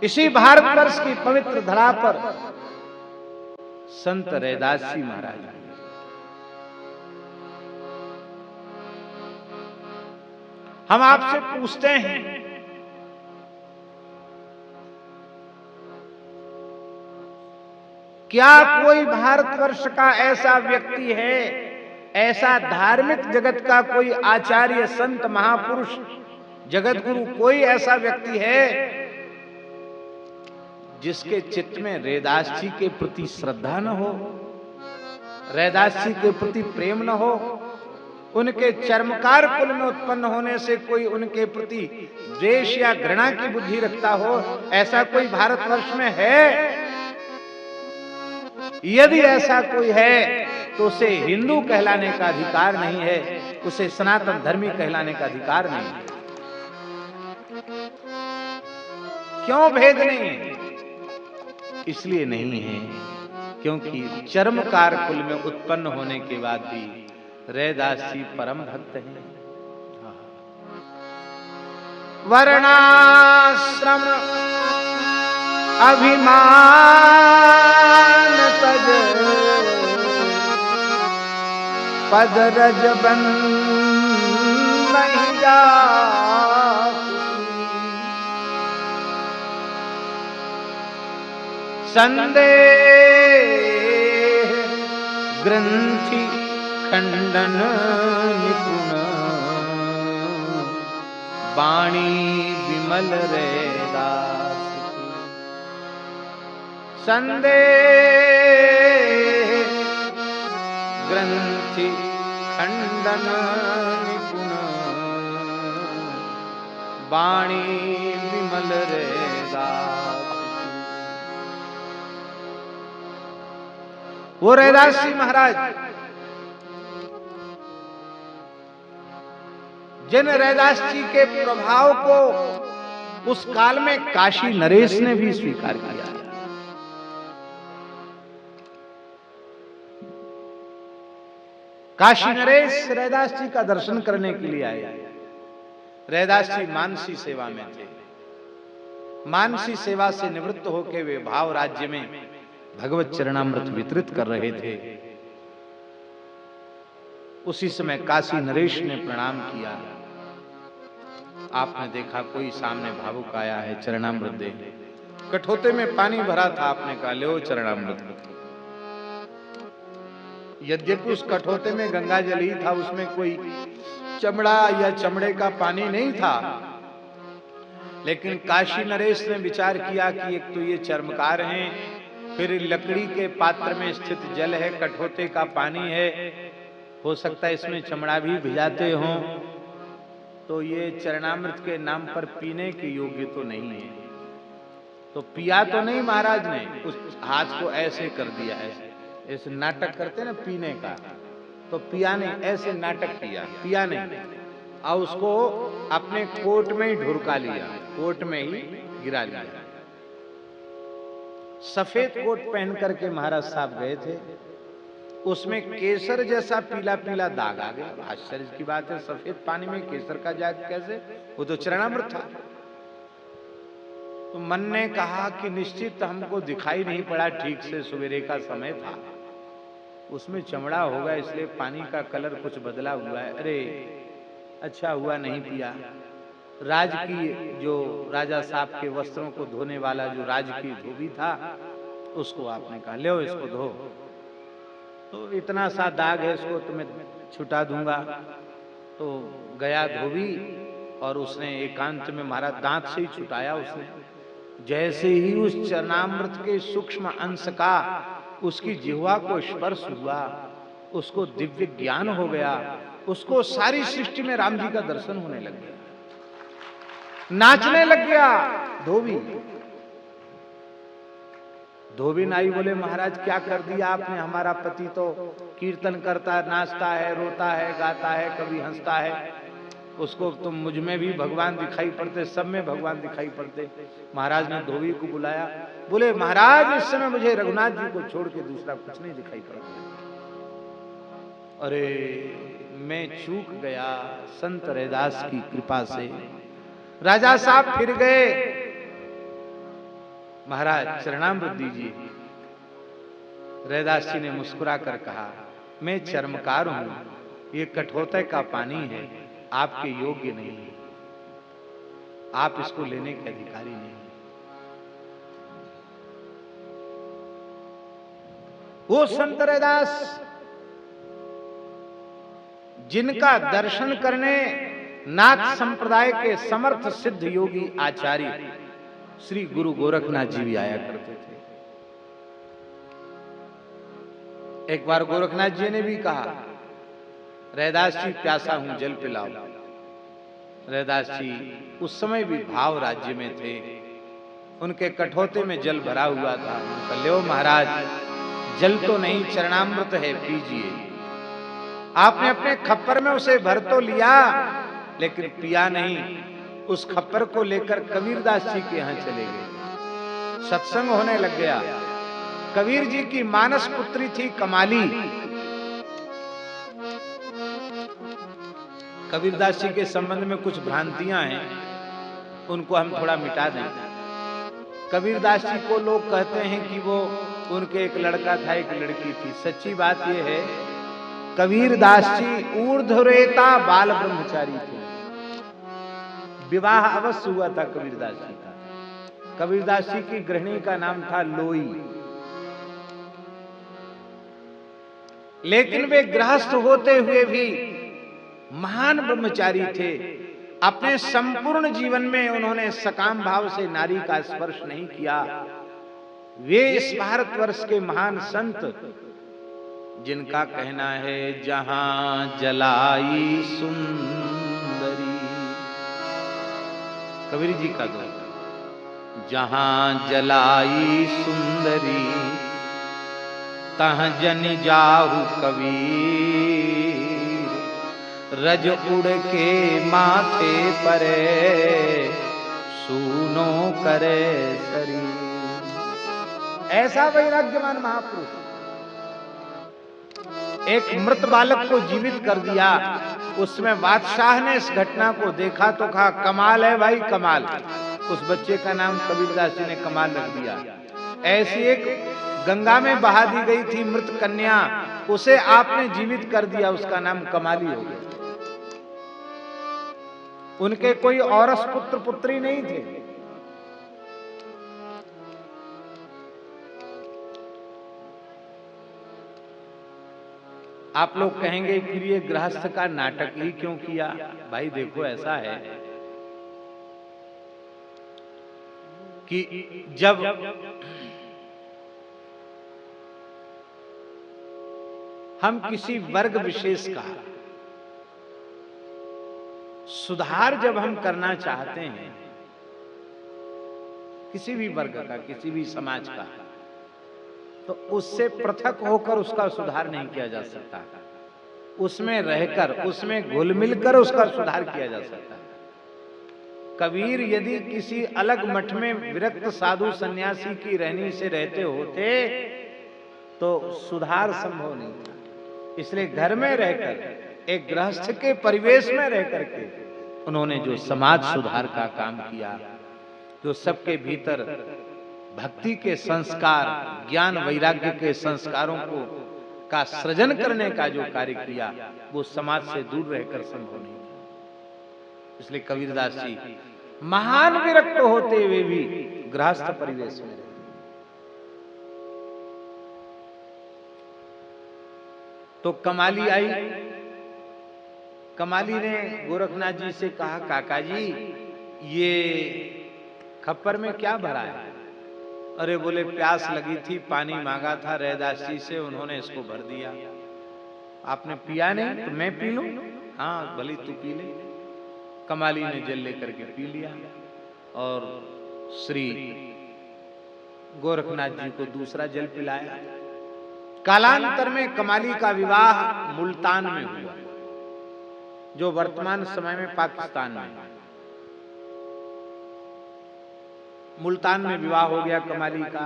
इसी भारतवर्ष की पवित्र धरा पर संत रैदास जी महाराज, हम आपसे पूछते हैं, क्या कोई भारतवर्ष का ऐसा व्यक्ति है, ऐसा धार्मिक जगत का कोई आचार्य, संत, महापुरुष, जगत गुरु, कोई ऐसा व्यक्ति है जिसके चित्त में रैदास जी के प्रति श्रद्धा न हो, रैदास जी के प्रति प्रेम न हो, उनके चर्मकार कुल में उत्पन्न होने से कोई उनके प्रति द्वेष या घृणा की बुद्धि रखता हो? ऐसा कोई भारतवर्ष में है? यदि ऐसा कोई है तो उसे हिंदू कहलाने का अधिकार नहीं है, उसे सनातन धर्मी कहलाने का अधिकार नहीं है। क्यों भेद नहीं है? इसलिए नहीं है क्योंकि चर्मकार कुल में उत्पन्न होने के बाद भी रैदास जी परम भक्त हैं। वर्णाश्रम अभिमान तज पद रज बंद नहीं जा, संदेह ग्रंथि खंडन निपुण, वाणी विमल रैदास की। संदेह ग्रंथि खंडन निपुण, वाणी विमल रैदास। वो रैदास जी महाराज, जिन रैदास जी के प्रभाव को उस काल में काशी नरेश ने भी स्वीकार किया। काशी नरेश रैदास जी का दर्शन करने के लिए आए। रैदास जी मानसी सेवा में थे। मानसी सेवा से निवृत्त होकर वे भाव राज्य में भगवत चरणामृत वितरित कर रहे थे। उसी समय काशी नरेश ने प्रणाम किया। आपने देखा कोई सामने भावुक आया है, चरणामृत दे। कठोते में पानी भरा था, आपने कहा लो चरणामृत। यद्यपि उस कठोते में गंगा जल ही था, उसमें कोई चमड़ा या चमड़े का पानी नहीं था, लेकिन काशी नरेश ने विचार किया कि एक तो ये चर्मकार हैं, फिर लकड़ी के पात्र में स्थित जल है, कठोते का पानी है, हो सकता है इसमें चमड़ा भी भिजाते हों, तो ये चरणामृत के नाम पर पीने के योग्य तो नहीं है। तो पिया तो नहीं महाराज ने, उस हाथ को ऐसे कर दिया, ऐसे नाटक करते ना पीने का, तो पिया ने ऐसे नाटक किया, पिया नहीं, और उसको अपने कोट में ही ढुरका लिया, कोट में ही गिरा लिया। सफेद कोट पहन करके महाराज साहब गए थे, उसमें केसर जैसा पीला पीला दाग आ गया। आश्चर्य की बात है, सफेद पानी में केसर का दाग कैसे? वो तो चरणामृत था। तो मन ने कहा कि निश्चित हमको दिखाई नहीं पड़ा ठीक से, सवेरे का समय था, उसमें चमड़ा होगा इसलिए पानी का कलर कुछ बदला हुआ है। अरे अच्छा हुआ नहीं पिया। राज की जो राजा साहब के वस्त्रों को धोने वाला जो राज की धोबी था, उसको आपने कहा ले इसको धो, तो इतना सा दाग है, इसको तुम्हें छुटा दूंगा। तो गया धोबी और उसने एकांत में मारा, दांत से ही छुटाया उसने। जैसे ही उस चरणामृत के सूक्ष्म अंश का उसकी जिह्वा को स्पर्श हुआ, उसको दिव्य ज्ञान हो गया, उसको सारी सृष्टि में राम जी का दर्शन होने लग गया, नाचने लग गया धोबी। धोबी नाई बोले महाराज क्या कर दिया आपने, हमारा पति तो कीर्तन करता, नाचता है, रोता है, गाता है, कभी हंसता है, उसको तुम मुझ में भी भगवान दिखाई पड़ते, सब में भगवान दिखाई पड़ते। महाराज ने धोबी को बुलाया, बोले महाराज इस समय मुझे रघुनाथ जी को छोड़ के दूसरा कुछ नहीं दिखाई पड़ता। अरे मैं चूक गया, संत रैदास की कृपा से। राजा साहब फिर गए, महाराज चरणामृत दीजिए। रैदास जी ने मुस्कुरा कर कहा, मैं चर्मकार हूं, ये कठोते का पानी है, आपके योग्य नहीं है, आप इसको लेने के अधिकारी नहीं। वो संत रैदास जिनका दर्शन करने नाथ संप्रदाय के समर्थ सिद्ध योगी आचार्य श्री गुरु गोरखनाथ जी भी आया करते थे। एक बार गोरखनाथ जी ने भी कहा, रैदास जी प्यासा हूं, जल पिलाओ। रैदास जी उस समय भी भाव राज्य में थे, उनके कठोते में जल भरा हुआ था। उनका लो महाराज, जल तो नहीं चरणामृत है, पीजिए। आपने अपने खप्पर में उसे भर तो लिया, लेकिन पिया नहीं। उस खप्पर को लेकर कबीरदास जी के यहां चले गए। सत्संग होने लग गया। कबीर जी की मानस पुत्री थी कमाली। कबीरदास जी के संबंध में कुछ भ्रांतियां हैं, उनको हम थोड़ा मिटा दें। कबीरदास जी को लोग कहते हैं कि वो उनके एक लड़का था, एक लड़की थी। सच्ची बात यह है, कबीरदास जी ऊर्ध्वरेता बाल ब्रह्मचारी थे। विवाह अवश्य हुआ था कबीरदास जी का। कबीरदास जी की गृहिणी का नाम था लोई, लेकिन वे गृहस्थ होते हुए भी महान ब्रह्मचारी थे। अपने संपूर्ण जीवन में उन्होंने सकाम भाव से नारी का स्पर्श नहीं किया। वे इस भारतवर्ष के महान संत, जिनका कहना है जहां जलाई सुंदरी, कबीर जी का दो, जहां जलाई सुंदरी तहाँ जन जाहु कबीर, रज उड़ के माथे परे सूनो करे शरीर। ऐसा वैराग्यवान महापुरुष एक मृत बालक को जीवित कर दिया। उसमें बादशाह ने इस घटना को देखा तो कहा, कमाल है भाई कमाल। उस बच्चे का नाम कबीरदास जी ने कमाल रख दिया। ऐसी एक गंगा में बहा दी गई थी मृत कन्या, उसे आपने जीवित कर दिया, उसका नाम कमाली हो गया। उनके कोई औरस पुत्र पुत्री नहीं थे। आप लोग कहेंगे कि ये गृहस्थ का नाटक ही क्यों किया? भाई देखो, ऐसा है कि जब हम किसी वर्ग विशेष का सुधार जब हम करना चाहते हैं, किसी भी वर्ग का, किसी भी समाज का, तो उससे पृथक होकर उसका सुधार नहीं किया जा सकता। उसमें रहकर, उसमें घुल मिलकर उसका सुधार किया जा सकता है। कबीर यदि किसी अलग मठ में विरक्त साधु सन्यासी की रहनी से रहते होते तो सुधार संभव नहीं था। इसलिए घर में रहकर, एक गृहस्थ के परिवेश में रहकर के उन्होंने जो समाज सुधार का काम किया, जो सबके भीतर भक्ति के संस्कार, ज्ञान वैराग्य के संस्कारों को का सृजन करने का जो कार्य किया, वो समाज से दूर रहकर संभव नहीं था। इसलिए कबीरदास जी महान विरक्त होते हुए भी गृहस्थ परिवेश में रहे। तो कमाली आई। कमाली ने गोरखनाथ जी से कहा, काका जी ये खप्पर में क्या भरा है? अरे बोले, प्यास लगी थी, पानी मांगा था रैदास जी से, उन्होंने इसको भर दिया। आपने पिया नहीं तो मैं पी लूं? हाँ भली तू पी ले। कमाली ने जल लेकर के पी लिया और श्री गोरखनाथ जी को दूसरा जल पिलाया। कालांतर में कमाली का विवाह मुल्तान में हुआ, जो वर्तमान समय में पाकिस्तान में है। मुल्तान में विवाह हो गया कमाली का,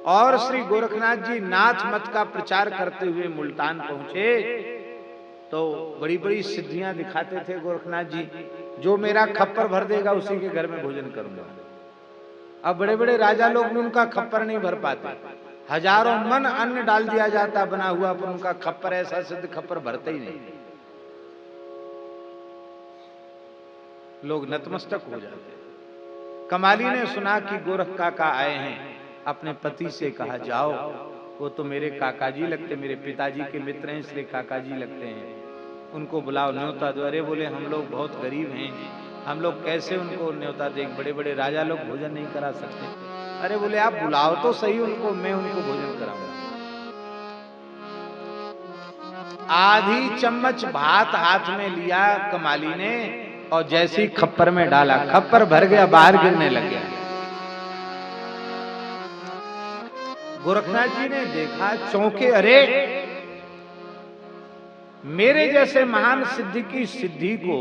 और श्री गोरखनाथ जी नाथ मत का प्रचार करते हुए मुल्तान पहुंचे तो बड़ी बड़ी सिद्धियां दिखाते थे गोरखनाथ जी। जो मेरा खप्पर भर देगा उसी के घर में भोजन करूंगा। अब बड़े बड़े राजा लोग भी उनका खप्पर नहीं भर पाते, हजारों मन अन्न डाल दिया जाता बना हुआ, पर उनका खप्पर ऐसा सिद्ध खप्पर भरते ही नहीं, लोग नतमस्तक हो जाते। कमाली ने सुना कि गोरख काका आए हैं, अपने पति से कहा जाओ, वो तो मेरे काका जी लगते, मेरे पिताजी के मित्र हैं इसलिए काका जी लगते हैं, उनको बुलाओ, न्योता दो। अरे बोले हम लोग बहुत गरीब हैं, हम लोग कैसे उनको न्योता दें, बड़े बड़े राजा लोग भोजन नहीं करा सकते। अरे बोले आप बुलाओ तो सही उनको, मैं उनको भोजन कराऊंगा। आधी चम्मच भात हाथ में लिया कमाली ने और जैसे ही खप्पर में डाला, खप्पर भर गया, बाहर गिरने लग गया। गोरखनाथ जी ने देखा, चौंके, अरे मेरे जैसे महान सिद्धि की सिद्धि को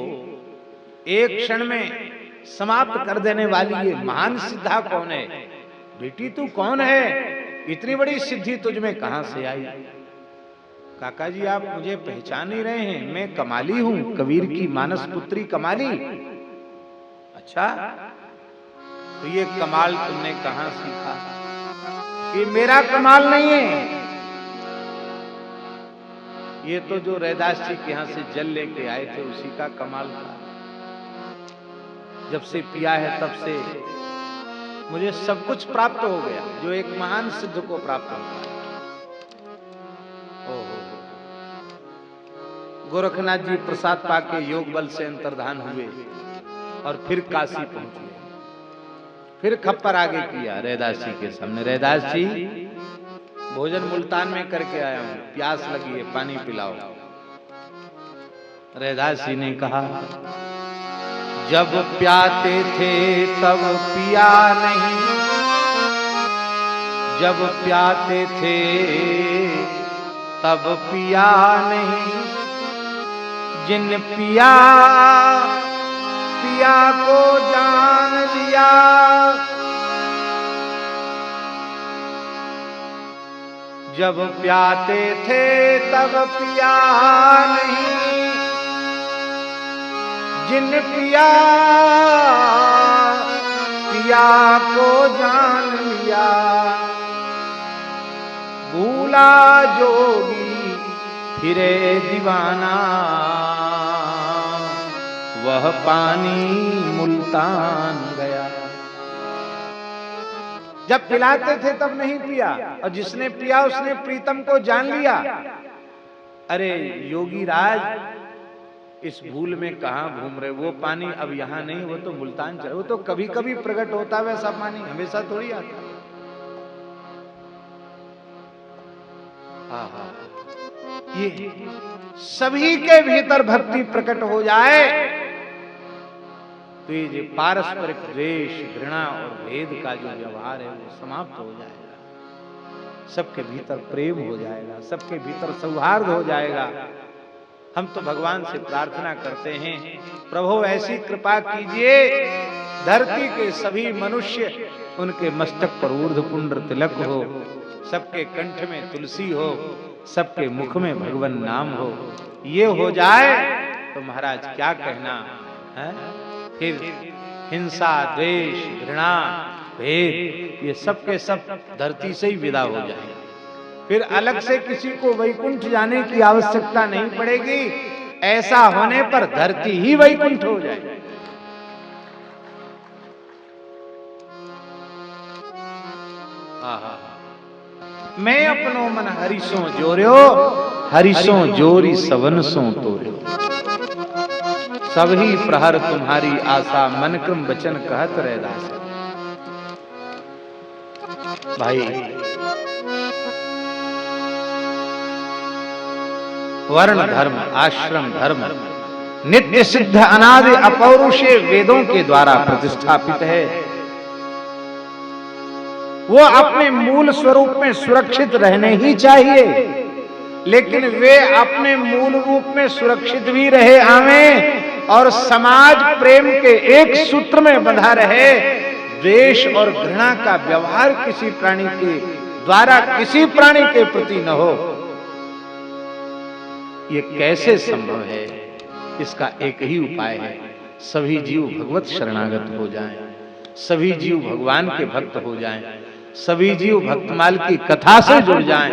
एक क्षण में समाप्त कर देने वाली ये महान सिद्धा कौन है? बेटी तू कौन है? इतनी बड़ी सिद्धि तुझ में कहां से आई? काका जी आप मुझे पहचान नहीं रहे हैं, मैं कमाली हूं, कबीर की मानस पुत्री कमाली। अच्छा, तो ये कमाल तुमने कहां सीखा? ये मेरा कमाल नहीं है, ये तो जो रैदास जी के यहां से जल लेके आए थे उसी का कमाल था। जब से पिया है तब से मुझे सब कुछ प्राप्त हो गया जो एक महान सिद्ध को प्राप्त होता है। ओहो, गोरखनाथ जी प्रसाद पाके योग बल से अंतर्धान हुए और फिर काशी पहुंचे। फिर खप्पर आगे किया रैदास जी के सामने, रैदास जी भोजन मुल्तान में करके आया हूं, प्यास लगी है, पानी पिलाओ। रैदास जी ने कहा, जब प्याते थे तब पिया नहीं, जब प्याते थे तब पिया नहीं, जिन पिया पिया को जान लिया, जब प्याते थे तब पिया नहीं, जिन पिया पिया को जान लिया, भूला जोगी फिरे दीवाना, वह पानी मुल्तान गया। जब पिलाते थे तब नहीं पिया, और जिसने पिया उसने प्रीतम को जान लिया। अरे योगी राज इस भूल में कहां घूम रहे, वो पानी अब यहां नहीं, वो तो मुल्तान चला, वो तो कभी कभी प्रकट होता है, वैसा पानी हमेशा थोड़ी आता। ये सभी के भीतर भक्ति प्रकट हो जाए तो ये पारस्परिक द्वेष, घृणा और भेद का जो व्यवहार है वो समाप्त हो जाएगा, सबके भीतर प्रेम हो जाएगा, सबके भीतर सौहार्द हो जाएगा। हम तो भगवान से प्रार्थना करते हैं, प्रभु ऐसी कृपा कीजिए धरती के सभी मनुष्य उनके मस्तक पर ऊर्ध्व पुंड्र तिलक हो, सबके कंठ में तुलसी हो, सबके मुख में भगवान नाम हो। ये हो जाए तो महाराज क्या कहना है? फिर हिंसा, द्वेष, घृणा, भेद ये सब के सब धरती से ही विदा हो जाए। फिर अलग से किसी को वैकुंठ जाने की आवश्यकता नहीं पड़ेगी, ऐसा होने पर धरती ही वैकुंठ हो जाए। मैं अपनो मन हरिसों जोर्यो, हरिसों जोरी सवनसों तोर्यो, सभी प्रहर तुम्हारी आशा, मन क्रम वचन कहत रैदास। भाई वर्ण धर्म, आश्रम धर्म नित्य सिद्ध अनादि अपौरुषेय वेदों के द्वारा प्रतिष्ठापित है। वो अपने मूल स्वरूप में सुरक्षित रहने ही चाहिए, लेकिन वे अपने मूल रूप में सुरक्षित भी रहे आवें और समाज प्रेम के एक सूत्र में बंधा रहे। द्वेष और घृणा का व्यवहार किसी प्राणी के द्वारा किसी प्राणी के प्रति न हो, ये कैसे संभव है? इसका एक ही उपाय है, सभी जीव भगवत शरणागत हो जाएं। सभी जीव भगवान के भक्त हो जाएं, सभी जीव भक्तमाल की कथा से जुड़ जाएं,